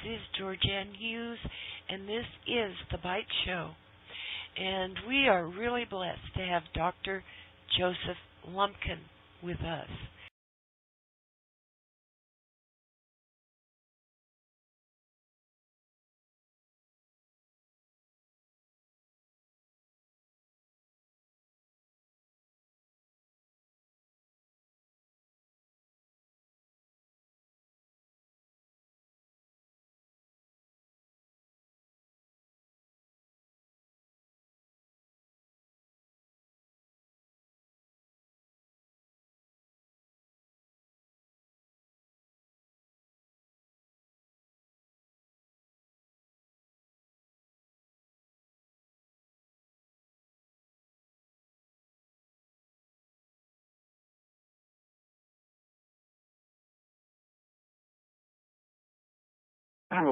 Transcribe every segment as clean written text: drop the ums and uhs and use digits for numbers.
is GeorgeAnn Hughes, and this is the Byte Show. And we are really blessed to have Dr. Joseph Lumpkin with us.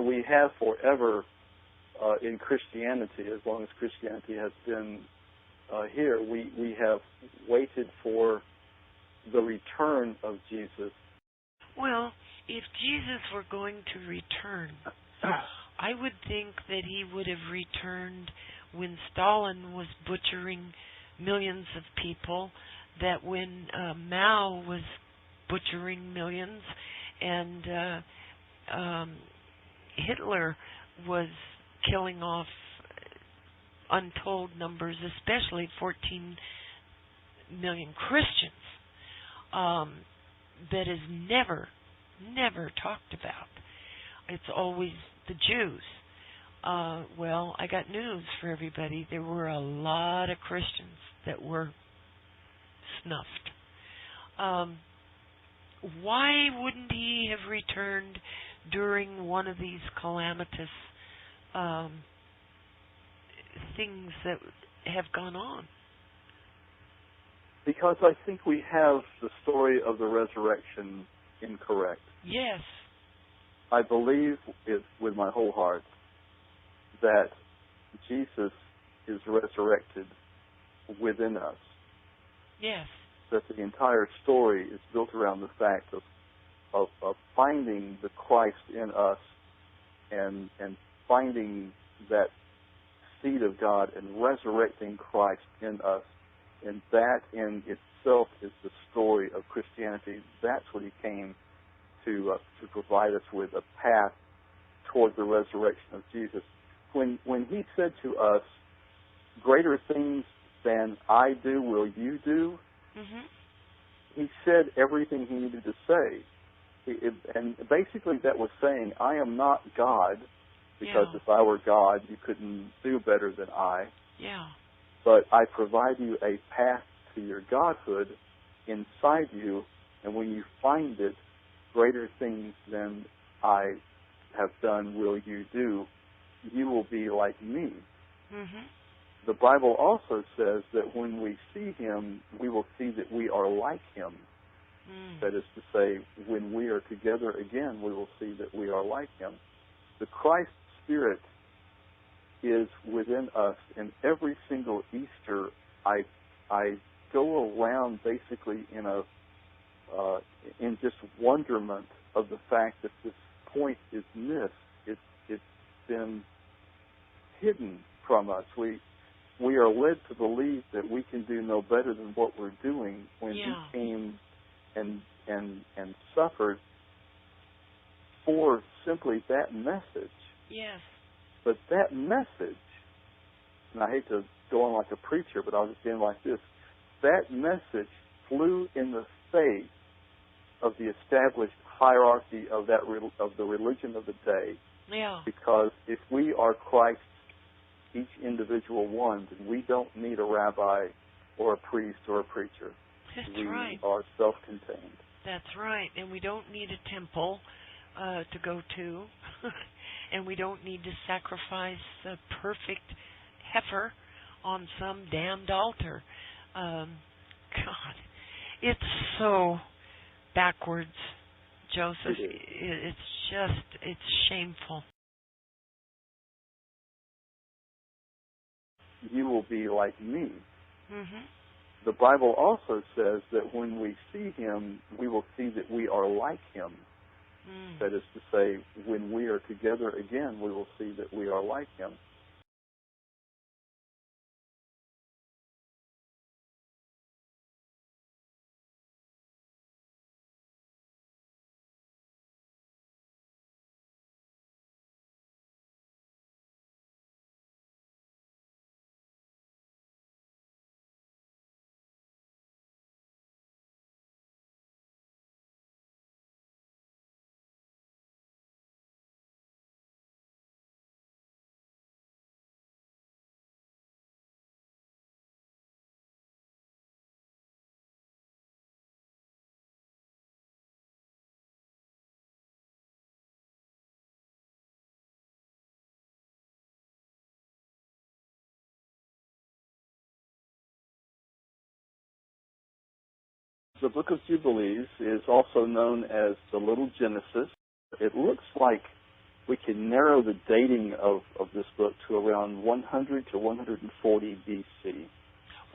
We have forever in Christianity, as long as Christianity has been here, we have waited for the return of Jesus. Well, if Jesus were going to return, I would think that he would have returned when Stalin was butchering millions of people, that when Mao was butchering millions, and Hitler was killing off untold numbers, especially 14 million Christians, that is never talked about. It's always the Jews. Well, I got news for everybody. There were a lot of Christians that were snuffed. Why wouldn't he have returned during one of these calamitous things that have gone on? Because I think we have the story of the resurrection incorrect. Yes. I believe it with my whole heart that Jesus is resurrected within us. Yes. That the entire story is built around the fact of finding the Christ in us and finding that seed of God and resurrecting Christ in us. And that in itself is the story of Christianity. That's what he came to provide us with, a path toward the resurrection of Jesus. When he said to us, "Greater things than I do will you do," he said everything he needed to say. And basically that was saying, I am not God, because if I were God, you couldn't do better than I. Yeah. But I provide you a path to your godhood inside you, and when you find it, greater things than I have done will you do. You will be like me. The Bible also says that when we see him, we will see that we are like him. That is to say, when we are together again, we will see that we are like him. The Christ Spirit is within us, and every single Easter, I go around basically in just wonderment of the fact that this point is missed. It's been hidden from us. We are led to believe that we can do no better than what we're doing when he came and suffered for simply that message. Yes. But that message, and I hate to go on like a preacher, but I'll just end like this. That message flew in the face of the established hierarchy of the religion of the day. Yeah. Because if we are Christ's each individual one, then we don't need a rabbi or a priest or a preacher. That's right. We are self-contained. That's right. And we don't need a temple to go to. And we don't need to sacrifice a perfect heifer on some damned altar. God, it's so backwards, Joseph. It's shameful. You will be like me. The Bible also says that when we see him, we will see that we are like him. That is to say, when we are together again, we will see that we are like him. The Book of Jubilees is also known as the Little Genesis. It looks like we can narrow the dating of this book to around 100 to 140 BC.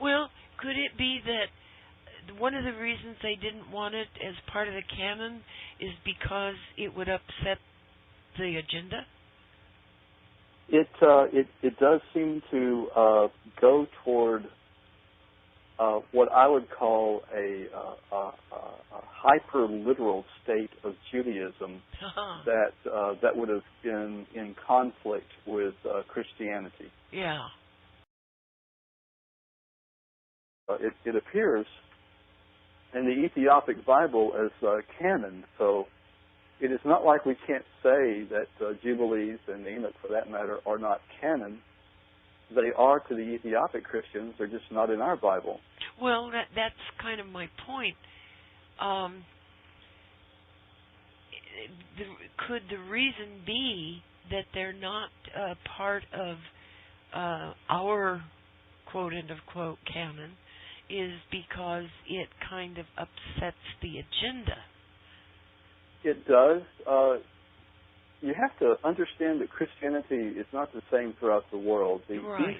Well, could it be that one of the reasons they didn't want it as part of the canon is because it would upset the agenda? It does seem to go toward what I would call a hyper-literal state of Judaism that would have been in conflict with Christianity. Yeah. It appears in the Ethiopic Bible as canon, so it is not like we can't say that Jubilees and Enoch, for that matter, are not canon. They are to the Ethiopic Christians. They're just not in our Bible. Well, that's kind of my point. Could the reason be that they're not part of our quote-unquote canon is because it kind of upsets the agenda? It does. You have to understand that Christianity is not the same throughout the world. Right.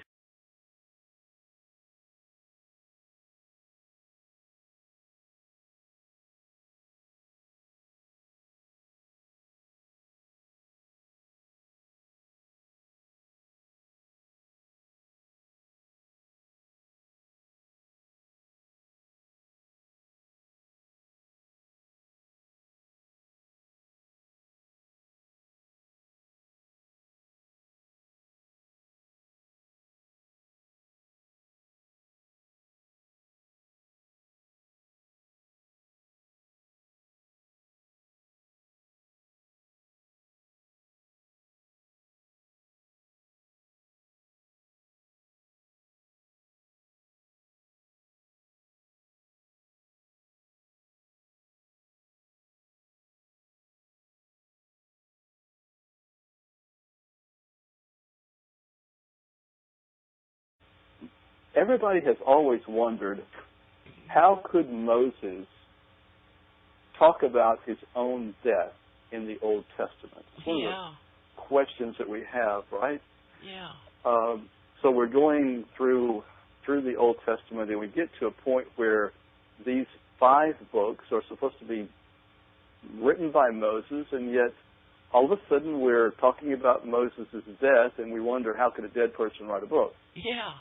Everybody has always wondered, how could Moses talk about his own death in the Old Testament? It's one of the questions that we have, right? Yeah. So we're going through the Old Testament, and we get to a point where these 5 books are supposed to be written by Moses, and yet all of a sudden we're talking about Moses' death, and we wonder, how could a dead person write a book? Yeah.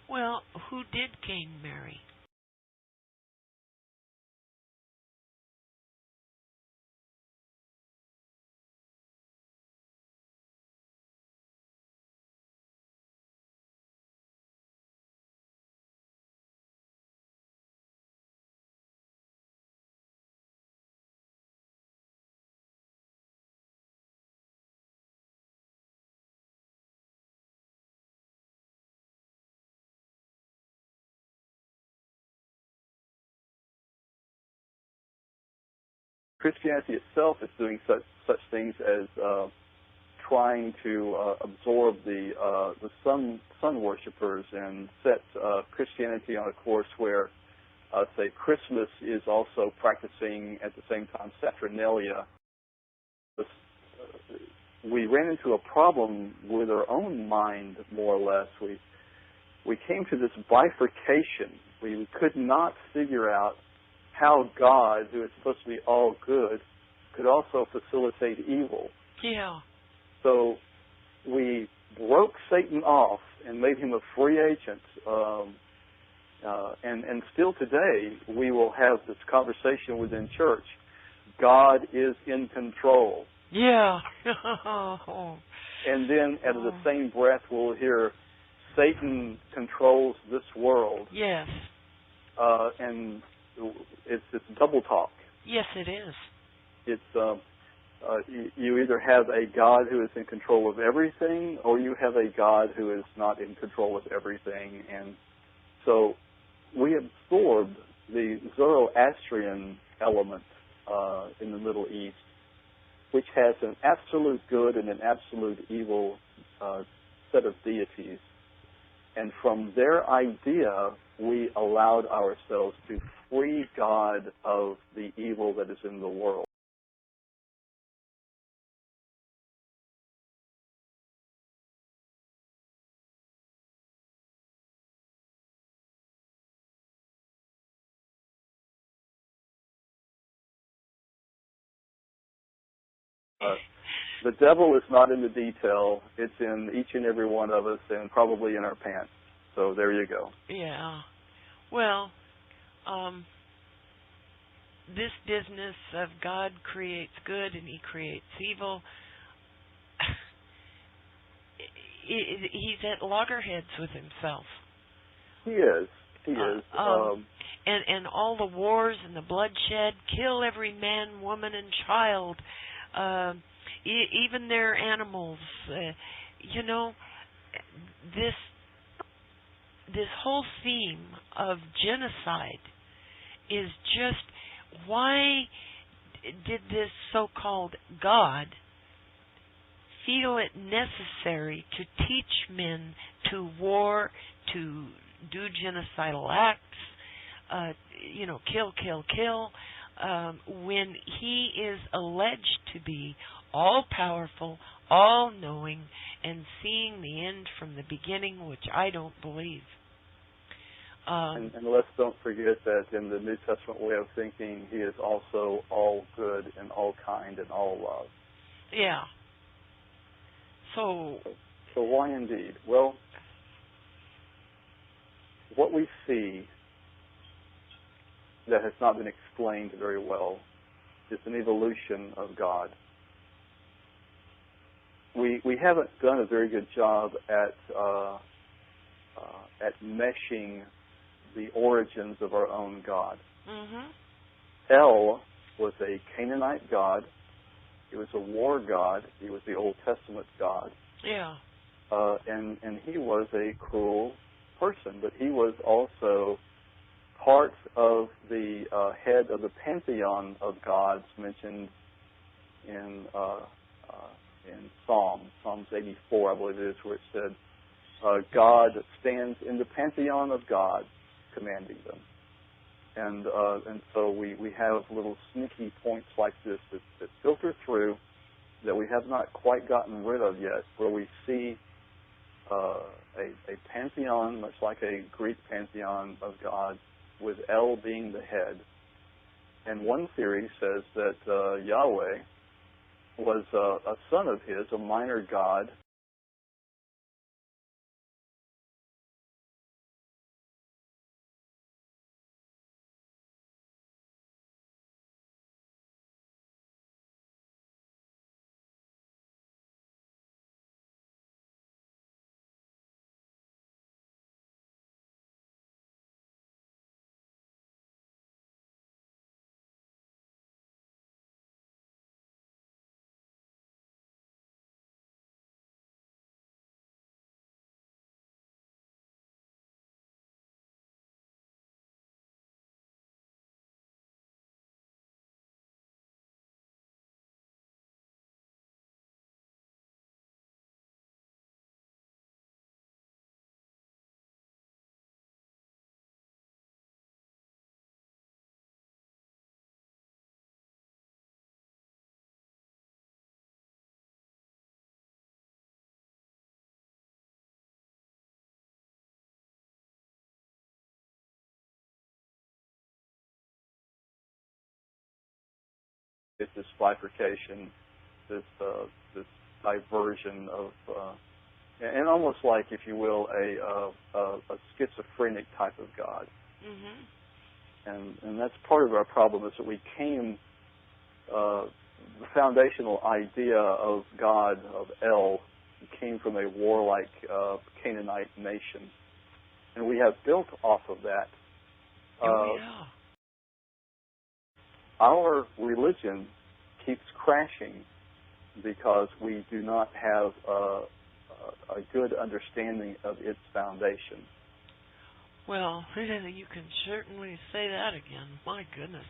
Well, who did Cain marry? Christianity itself is doing such things as trying to absorb the sun worshippers and set Christianity on a course where say Christmas is also practicing at the same time Saturnalia. We ran into a problem with our own mind, more or less. We came to this bifurcation. We could not figure out how God, who is supposed to be all good, could also facilitate evil. Yeah. So we broke Satan off and made him a free agent. And still today, we will have this conversation within church. God is in control. Yeah. And then at the same breath, we'll hear Satan controls this world. Yes. And it's double talk. Yes, it is. It's you either have a God who is in control of everything, or you have a God who is not in control of everything. And so we absorbed the Zoroastrian element in the Middle East, which has an absolute good and an absolute evil set of deities. And from their idea, we allowed ourselves to free God of the evil that is in the world. The devil is not in the detail. It's in each and every one of us, and probably in our pants. So there you go. Yeah. Well, this business of God creates good and he creates evil, he's at loggerheads with himself. He is. He is. And all the wars and the bloodshed, kill every man, woman, and child, even their animals. This whole theme of genocide is just, why did this so-called God feel it necessary to teach men to war, to do genocidal acts, kill, when he is alleged to be all-powerful, all-knowing, and seeing the end from the beginning, which I don't believe. And let's don't forget that in the New Testament way of thinking, he is also all good and all kind and all love. Yeah. So why indeed? Well, what we see that has not been explained very well is an evolution of God. We haven't done a very good job at meshing the origins of our own God. Mm-hmm. El was a Canaanite god. He was a war god. He was the Old Testament god. Yeah. And he was a cruel person, but he was also part of the head of the pantheon of gods mentioned in Psalms 84, I believe it is, where it said, God stands in the pantheon of gods, commanding them. And so we have little sneaky points like this that filter through that we have not quite gotten rid of yet, where we see a pantheon, much like a Greek pantheon of gods, with El being the head. And one theory says that Yahweh was a son of his, a minor god, it's this bifurcation, this diversion of, and almost like, if you will, a schizophrenic type of God. And that's part of our problem, is that we came, the foundational idea of God, of El, came from a warlike Canaanite nation. And we have built off of that. Our religion keeps crashing because we do not have a good understanding of its foundation. Well, you can certainly say that again. My goodness.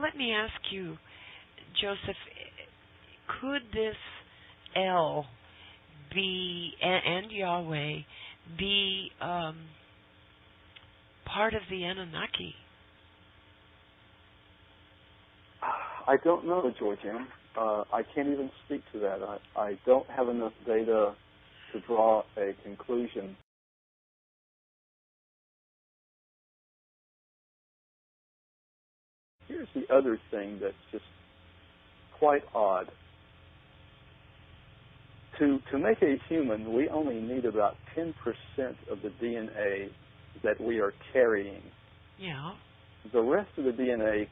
Let me ask you, Joseph, could this El be, and Yahweh, be part of the Anunnaki? I don't know, GeorgeAnn. I can't even speak to that. I don't have enough data to draw a conclusion. Here's the other thing that's just quite odd. To make a human, we only need about 10% of the DNA that we are carrying. Yeah. The rest of the DNA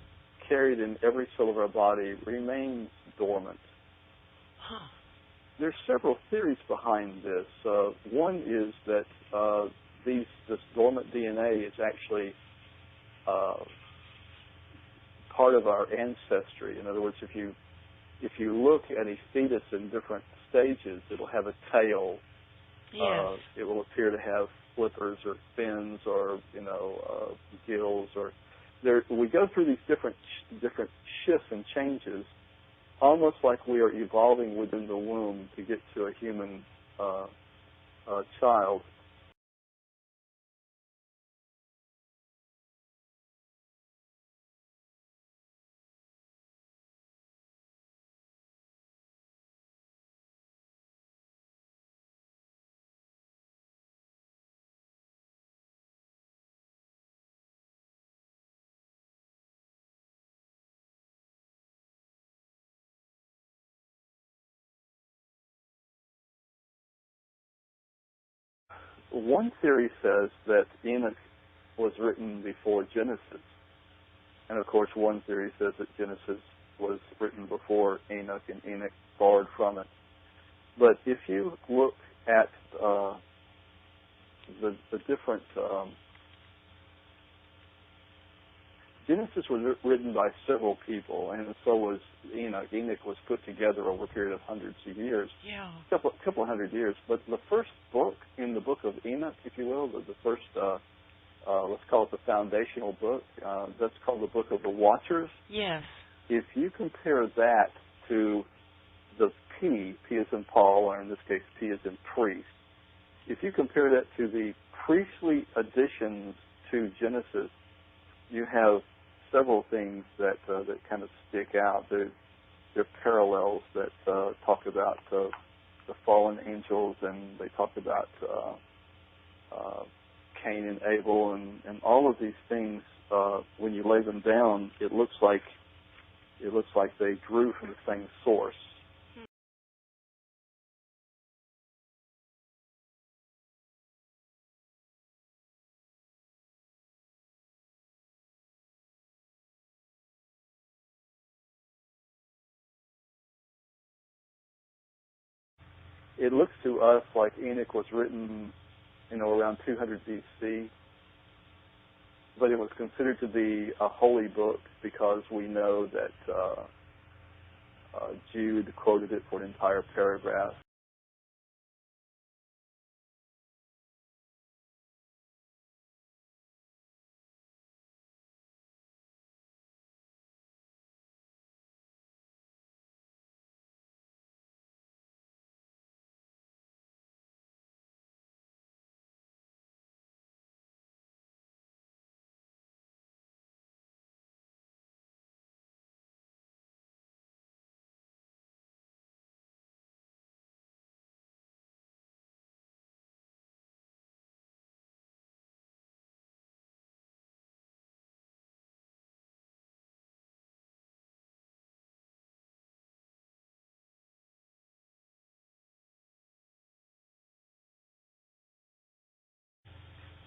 carried in every cell of our body remains dormant. Huh. There's several theories behind this. One is that this dormant DNA is actually part of our ancestry. In other words, if you look at a fetus in different stages, it'll have a tail. Yes. It will appear to have flippers or fins or gills. Or we go through these different shifts and changes, almost like we are evolving within the womb to get to a human child. One theory says that Enoch was written before Genesis. And of course, one theory says that Genesis was written before Enoch and Enoch borrowed from it. But if you look at the different... Genesis was written by several people, and so was Enoch. Enoch was put together over a period of hundreds of years. Yeah. A couple hundred years. But the first book in the book of Enoch, if you will, the first, let's call it the foundational book, that's called the Book of the Watchers. Yes. If you compare that to the P as in Paul, or in this case, P as in priest, if you compare that to the priestly additions to Genesis, you have several things that kind of stick out. There are parallels that talk about the fallen angels, and they talk about Cain and Abel, and all of these things. When you lay them down, it looks like they drew from the same source. It looks to us like Enoch was written, around 200 BC, but it was considered to be a holy book because we know that Jude quoted it for an entire paragraph.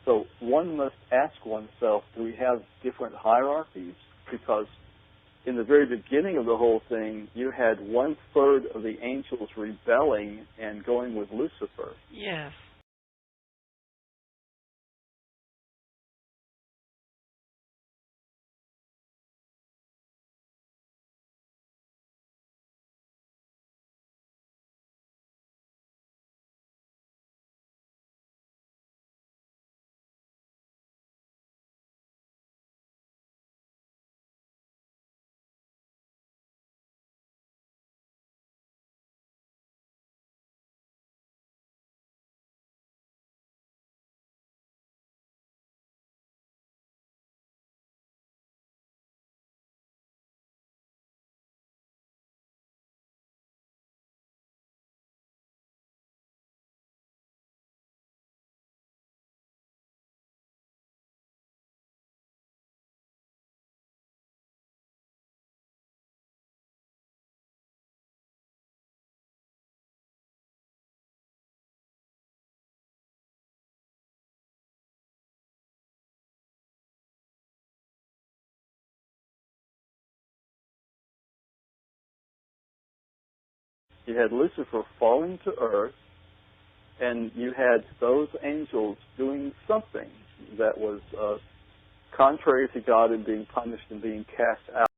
So one must ask oneself, do we have different hierarchies? Because in the very beginning of the whole thing, you had 1/3 of the angels rebelling and going with Lucifer. Yes. You had Lucifer falling to earth, and you had those angels doing something that was contrary to God and being punished and being cast out.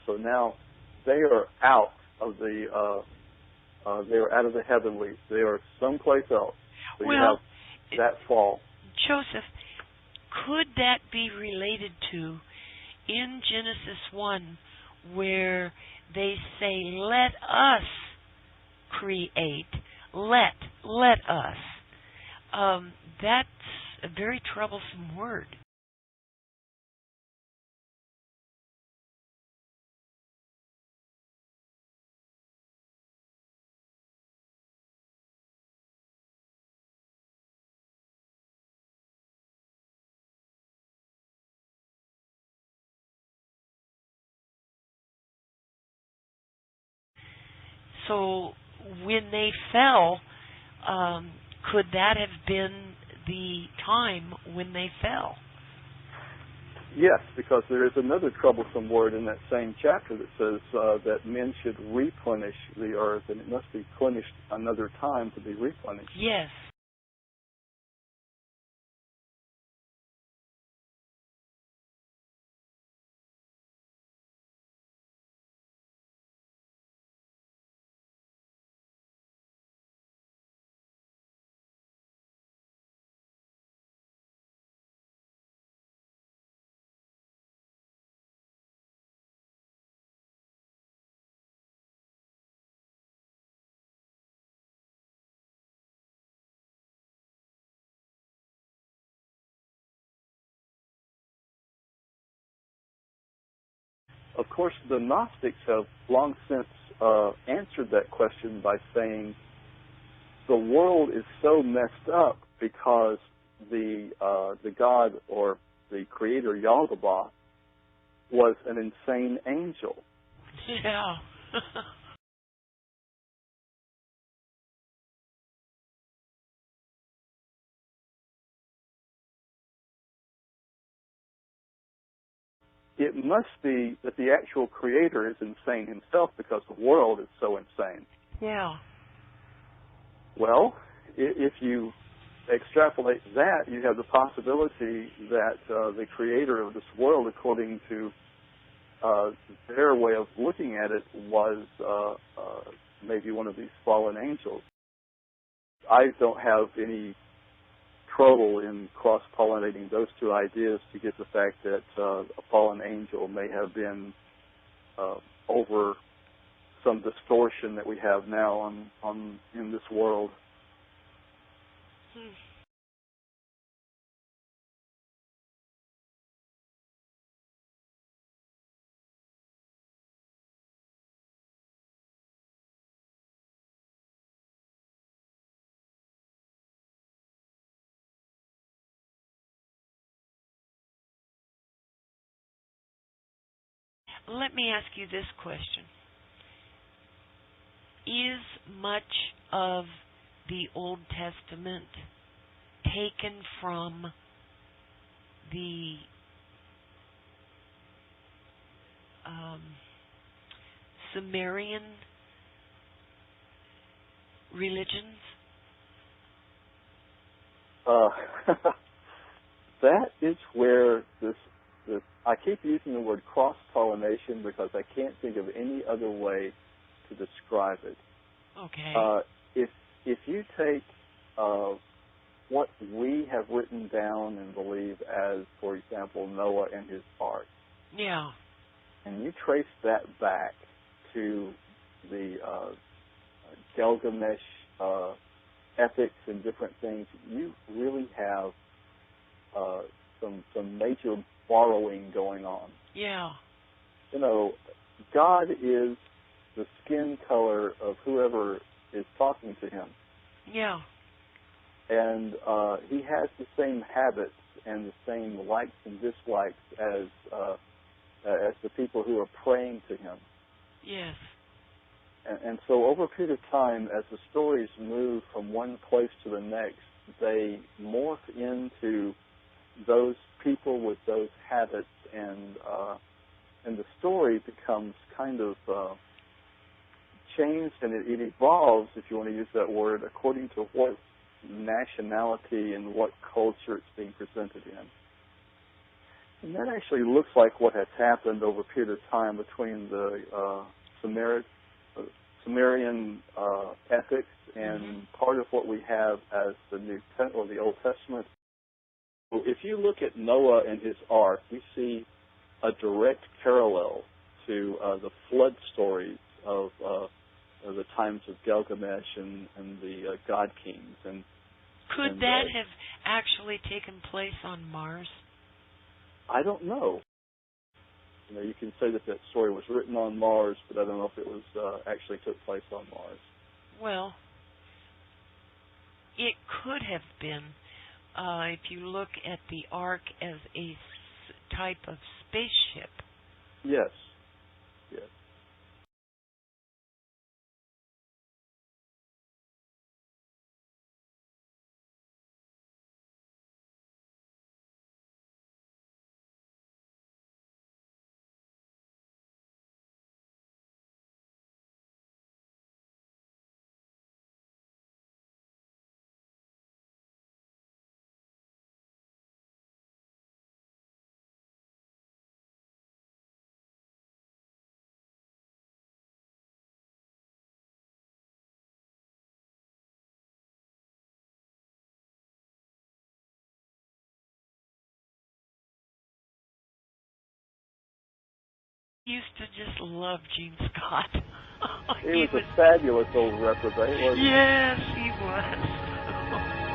So now they are out of the heavenlies. They are someplace else. So you have that fall. Joseph, could that be related to in Genesis 1 where they say, let us create, let us? That's a very troublesome word. So when they fell, could that have been the time when they fell? Yes, because there is another troublesome word in that same chapter that says that men should replenish the earth, and it must be replenished another time to be replenished. Yes. Of course, the Gnostics have long since answered that question by saying the world is so messed up because the God or the Creator Yaldabaoth was an insane angel. Yeah. It must be that the actual Creator is insane himself because the world is so insane. Yeah. Well, if you extrapolate that, you have the possibility that the Creator of this world, according to their way of looking at it, was maybe one of these fallen angels. I don't have any trouble in cross-pollinating those two ideas to get the fact that a fallen angel may have been over some distortion that we have now in this world. let me ask you this question. Is much of the Old Testament taken from the Sumerian religions? That is where this I keep using the word cross-pollination because I can't think of any other way to describe it. Okay. If you take what we have written down and believe as, for example, Noah and his ark, yeah, and you trace that back to the Gilgamesh ethics and different things, you really have some major borrowing going on. Yeah. You know, God is the skin color of whoever is talking to him. Yeah. And he has the same habits and the same likes and dislikes as the people who are praying to him. Yes. And so over a period of time, as the stories move from one place to the next, they morph into those people with those habits, and the story becomes kind of changed, and it evolves, if you want to use that word, according to what nationality and what culture it's being presented in. And that actually looks like what has happened over a period of time between the Sumerian ethics and part of what we have as the Old Testament. If you look at Noah and his ark, we see a direct parallel to the flood stories of the times of Gilgamesh and the God Kings. Could that have actually taken place on Mars? I don't know. You know, you can say that story was written on Mars, but I don't know if it was actually took place on Mars. Well, it could have been. If you look at the Ark as a type of spaceship. Yes. Yes. Used to just love Gene Scott. He was a fabulous old reprobate, wasn't he? Yes, he was.